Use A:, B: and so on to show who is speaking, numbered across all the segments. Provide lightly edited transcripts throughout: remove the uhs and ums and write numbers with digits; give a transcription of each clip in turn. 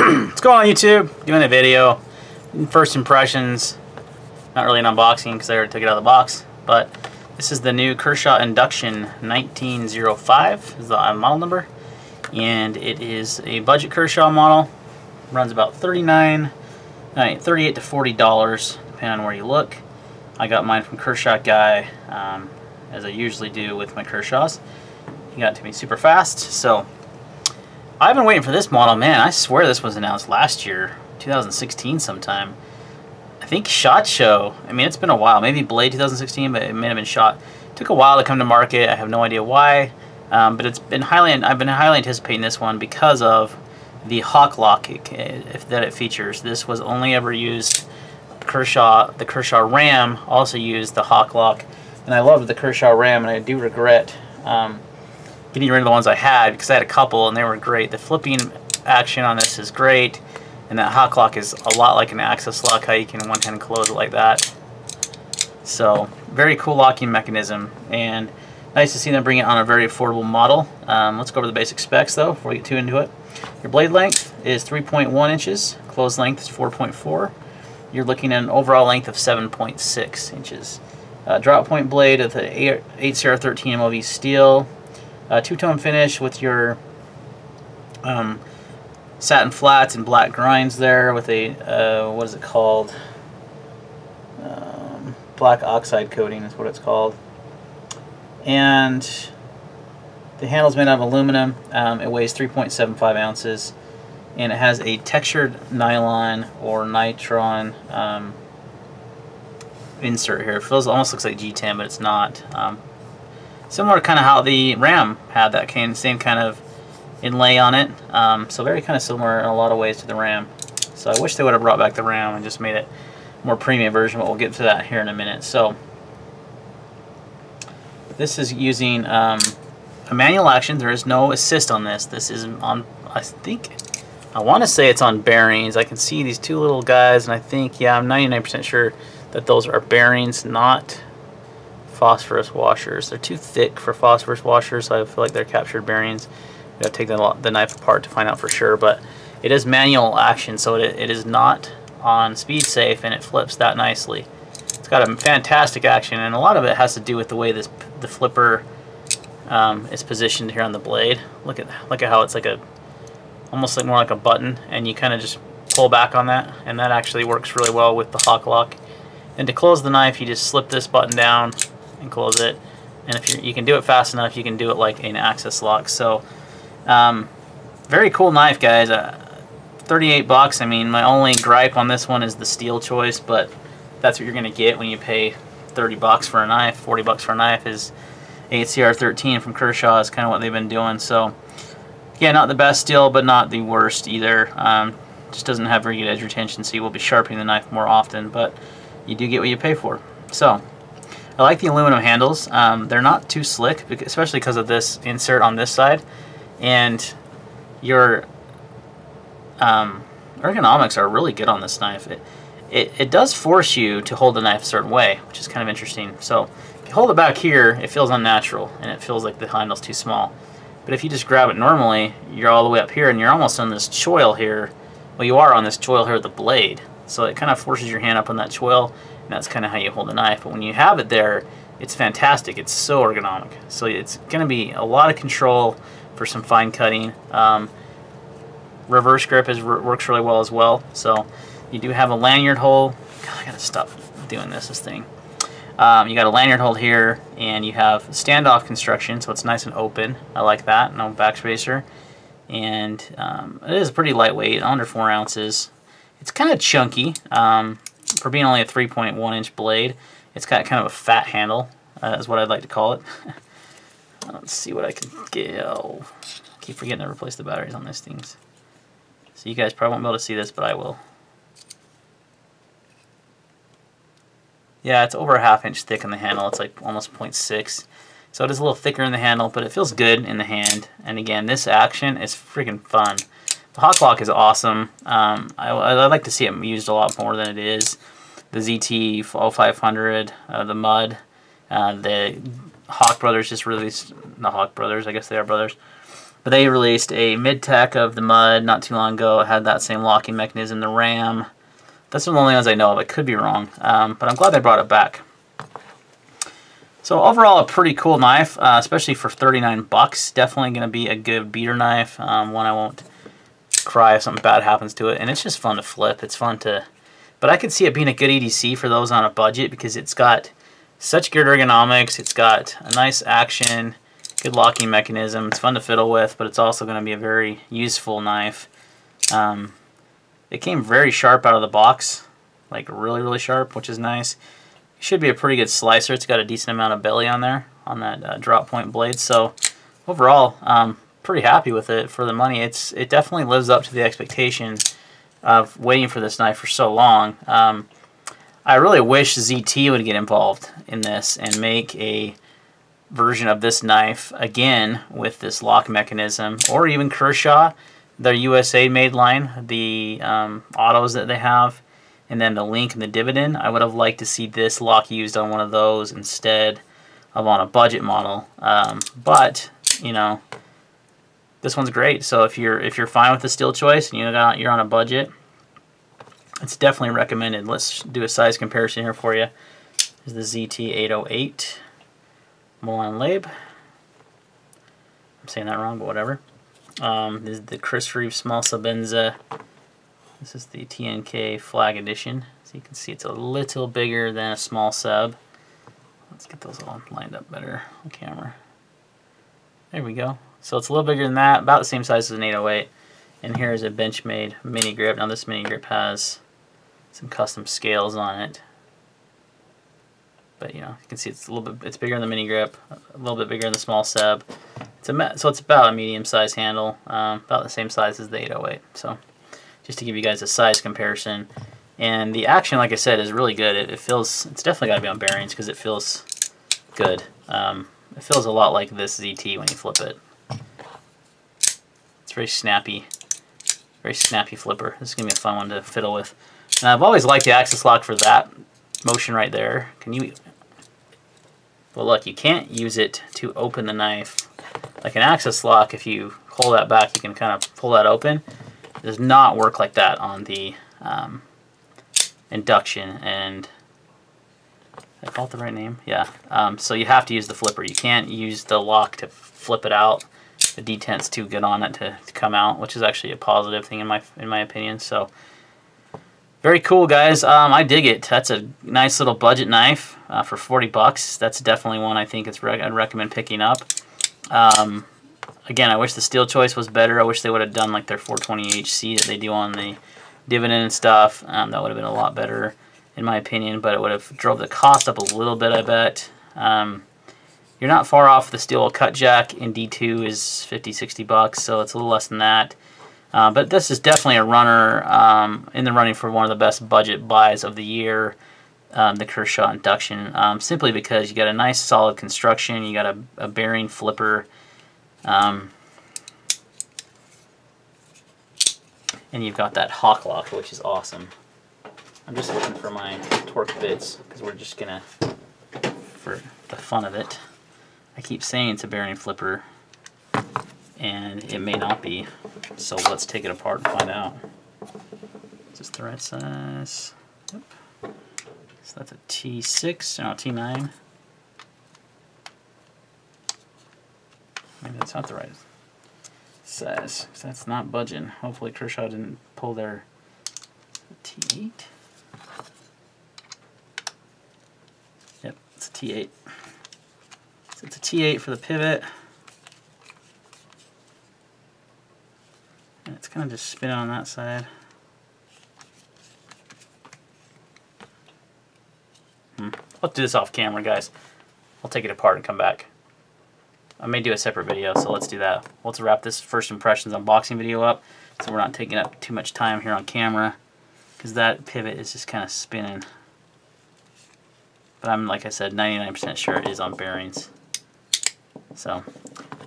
A: What's going on YouTube? Doing a video. First impressions. Not really an unboxing because I already took it out of the box. But this is the new Kershaw Induction 1905 is the model number. And it is a budget Kershaw model. Runs about $38 to $40 depending on where you look. I got mine from Kershaw Guy, as I usually do with my Kershaws. He got it to me super fast, so I've been waiting for this model, man. I swear this was announced last year, 2016 sometime. I think SHOT Show. I mean, it's been a while. Maybe Blade 2016, but it may have been SHOT. It took a while to come to market. I have no idea why, but I've been highly anticipating this one because of the Hawk Lock that it features. This was only ever used. The Kershaw Ram also used the Hawk Lock, and I loved the Kershaw Ram, and I do regret getting rid of the ones I had because I had a couple and they were great. The flipping action on this is great, and that Hawk Lock is a lot like an access lock, how you can one-hand close it like that. So very cool locking mechanism, and nice to see them bring it on a very affordable model. Let's go over the basic specs though before we get too into it. Your blade length is 3.1 inches, closed length is 4.4. You're looking at an overall length of 7.6 inches. Drop point blade of the 8CR13 MOV steel. Two-tone finish with your satin flats and black grinds there with a, what is it called? Black oxide coating is what it's called. And the handle's made out of aluminum. It weighs 3.75 ounces. And it has a textured nylon or nitron insert here. It almost looks like G10, but it's not. Similar to kind of how the Ram had that same kind of inlay on it. So very kind of similar in a lot of ways to the Ram. So I wish they would have brought back the Ram and just made it a more premium version, but we'll get to that here in a minute. So this is using a manual action. There is no assist on this. This is on, I want to say it's on bearings. I can see these two little guys, and I think, yeah, I'm 99% sure that those are bearings, not phosphorus washers. They're too thick for phosphorus washers, so I feel like they're captured bearings. You gotta take the knife apart to find out for sure, but it is manual action, so it is not on speed safe, and it flips that nicely. It's got a fantastic action, and a lot of it has to do with the way the flipper is positioned here on the blade. Look at how it's like almost like more like a button, and you kind of just pull back on that, and that actually works really well with the Hawk Lock. And to close the knife, you just slip this button down and close it, and if you can do it fast enough, you can do it like an access lock. So very cool knife, guys. 38 bucks. I mean, my only gripe on this one is the steel choice, but that's what you're gonna get when you pay 30 bucks for a knife. 40 bucks for a knife is 8CR13 from Kershaw is kind of what they've been doing. So yeah, not the best steel, but not the worst either. Just doesn't have very good edge retention, so you will be sharpening the knife more often, but you do get what you pay for. So I like the aluminum handles. They're not too slick, especially because of this insert on this side, and your ergonomics are really good on this knife. It does force you to hold the knife a certain way, which is kind of interesting. So if you hold it back here, it feels unnatural, and it feels like the handle's too small. But if you just grab it normally, you're all the way up here, and you're almost on this choil here. Well, you are on this choil here with the blade. So it kind of forces your hand up on that choil, and that's kind of how you hold the knife. But when you have it there, it's fantastic. It's so ergonomic. So it's going to be a lot of control for some fine cutting. Reverse grip works really well as well. So you do have a lanyard hole. God, I gotta stop doing this thing. You got a lanyard hole here, and you have standoff construction, so it's nice and open. I like that. No backspacer, and it is pretty lightweight, under 4 ounces. It's kind of chunky for being only a 3.1 inch blade. It's got kind of a fat handle, is what I'd like to call it. Let's see what I can get. Oh, I keep forgetting to replace the batteries on these things. So you guys probably won't be able to see this, but I will. Yeah, it's over a ½ inch thick on the handle. It's like almost 0.6. So it is a little thicker in the handle, but it feels good in the hand. And again, this action is freaking fun. The Hawk Lock is awesome. I like to see it used a lot more than it is. The ZT 0500, the Mud, the Hawk Brothers just released, not Hawk Brothers, I guess they are brothers. But they released a mid-tech of the Mud not too long ago. It had that same locking mechanism, the Ram. That's one of the only ones I know of. I could be wrong, but I'm glad they brought it back. So overall, a pretty cool knife, especially for 39 bucks. Definitely going to be a good beater knife. One I won't cry if something bad happens to it. And it's just fun to flip. It's fun to... But I could see it being a good EDC for those on a budget because it's got such good ergonomics. It's got a nice action, good locking mechanism. It's fun to fiddle with, but it's also going to be a very useful knife. It came very sharp out of the box, like really, really sharp, which is nice. It should be a pretty good slicer. It's got a decent amount of belly on there, on that drop point blade. So overall, pretty happy with it for the money. It definitely lives up to the expectation of waiting for this knife for so long. I really wish ZT would get involved in this and make a version of this knife again with this lock mechanism, or even Kershaw, their USA made line, the autos that they have, and then the Link and the Dividend. I would have liked to see this lock used on one of those instead of on a budget model. But you know, this one's great. So if you're fine with the steel choice and you're on a budget, it's definitely recommended. Let's do a size comparison here for you. This is the ZT-808 Milan Lab. I'm saying that wrong, but whatever. This is the Chris Reeve Small Sabenza. This is the TNK Flag Edition. So you can see it's a little bigger than a small sub. Let's get those all lined up better on camera. There we go. So it's a little bigger than that, about the same size as an 808. And here is a Benchmade mini grip. Now this mini grip has some custom scales on it. But you know, you can see it's a little bit, it's bigger in the mini grip, a little bit bigger in the small sub. So it's about a medium-sized handle, about the same size as the 808. So just to give you guys a size comparison. And the action, like I said, is really good. It feels, it's definitely got to be on bearings because it feels good. It feels a lot like this ZT when you flip it. It's very snappy flipper. This is going to be a fun one to fiddle with. And I've always liked the axis lock for that motion right there. Well, look, you can't use it to open the knife. Like an axis lock, if you hold that back, you can kind of pull that open. It does not work like that on the Induction. And did I call it the right name? Yeah. So you have to use the flipper. You can't use the lock to flip it out. The detent's too good on it to come out, which is actually a positive thing in my opinion. So very cool, guys. I dig it. That's a nice little budget knife for 40 bucks. That's definitely one I think I'd recommend picking up. Again, I wish the steel choice was better. I wish they would have done like their 420 HC that they do on the Dividend and stuff. That would have been a lot better in my opinion, but it would have drove the cost up a little bit, I bet. You're not far off. The steel cut jack in D2 is 50, 60 bucks, so it's a little less than that. But this is definitely a runner in the running for one of the best budget buys of the year, the Kershaw Induction, simply because you got a nice solid construction, you got a bearing flipper, and you've got that hawk lock, which is awesome. I'm just looking for my torque bits because we're just gonna, for the fun of it, I keep saying it's a bearing flipper, and it may not be. So let's take it apart and find out. Is this the right size? Yep. So that's a T6, no, T9. Maybe that's not the right size, because that's not budging. Hopefully Kershaw didn't pull their T8. Yep, it's a T8. So it's a T8 for the pivot. And it's kind of just spinning on that side. Let's do this off camera, guys. I'll take it apart and come back. I may do a separate video, so let's do that. Let's wrap this first impressions unboxing video up so we're not taking up too much time here on camera, because that pivot is just kind of spinning. But I'm, like I said, 99% sure it is on bearings. So,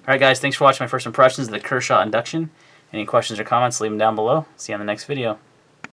A: alright guys, thanks for watching my first impressions of the Kershaw Induction. Any questions or comments, leave them down below. See you on the next video.